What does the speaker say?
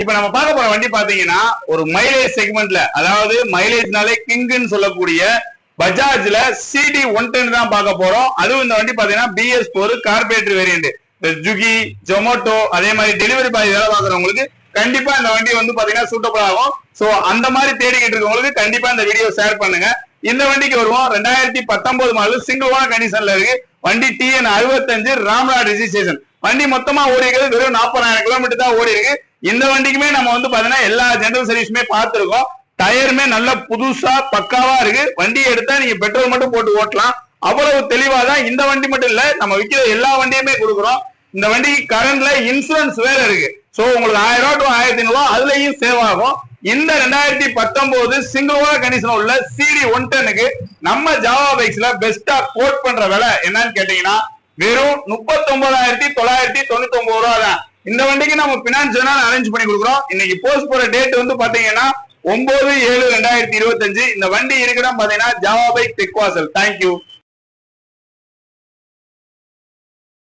இப்ப நம்ம பார்க்க போற வண்டி பாத்தீங்கன்னா ஒரு மைலேஜ் செக்மெண்ட்ல, அதாவது மைலேஜ்னாலே கிங்னு சொல்லக்கூடிய பஜாஜ்ல சிடி 110 தான் பார்க்க போறோம். அதுவும் இந்த வண்டி பாத்தீங்கன்னா BS4 கார்பரேட்டர் வேரியன்ட். ஜுகி, ஜொமேட்டோ, அதே மாதிரி டெலிவரி பாய் வேலை பார்க்கறவங்களுக்கு கண்டிப்பா இந்த வண்டி வந்து பாத்தீங்கன்னா சூட்டபிள் ஆகும். சோ அந்த மாதிரி தேடிக்கிட்டு இருக்கவங்களுக்கு கண்டிப்பா இந்த வீடியோ ஷேர் பண்ணுங்க. இந்த வண்டிக்கு வருவோம். 2019 மாடல் சிங்கிள் ஓனர் கண்டிஷன்ல இருக்கு. வண்டி TN 65 ராம்நாட் ரெஜிஸ்ட்ரேஷன். வண்டி மொத்தமா ஓடி இருக்கிறது வெறும் 40,000 கிலோமீட்டர் தான் ஓடி இருக்கு. இந்த வண்டிக்குமே நம்ம வந்து பாத்தீங்கன்னா எல்லா ஜெனரல் சர்வீஸுமே பார்த்திருக்கோம். டயருமே நல்ல புதுசா பக்காவா இருக்கு. வண்டியை எடுத்தா நீங்க பெட்ரோல் மட்டும் போட்டு ஓட்டலாம். அவ்வளவு தெளிவா தான். இந்த வண்டி மட்டும் இல்ல, நம்ம விற்கிற எல்லா வண்டியுமே கொடுக்குறோம். இந்த வண்டிக்கு கரண்ட்ல இன்சூரன்ஸ் வேற இருக்கு. சோ உங்களுக்கு 1000 to 1500 அதுலயும் சேவ் ஆகும். இந்த 2019 சிங்கிள் ஓனர் கண்டிஷன் உள்ள சிடி 110க்கு நம்ம ஜாவா பைக்ஸ்ல பெஸ்டா கோட் பண்ற விலை என்னன்னு கேட்டீங்கன்னா வெறும் 39,999 ரூபா தான். இந்த வண்டிக்கு நம்ம பினான்ஸ் அரேஞ்ச் பண்ணி கொடுக்குறோம். இன்னைக்கு போஸ்ட் போற டேட் வந்து பாத்தீங்கன்னா 9/7/2025. இந்த வண்டி இருக்கிற பாத்தீங்கன்னா ஜாவா பைக் தெக்குவாசல். தேங்க்யூ.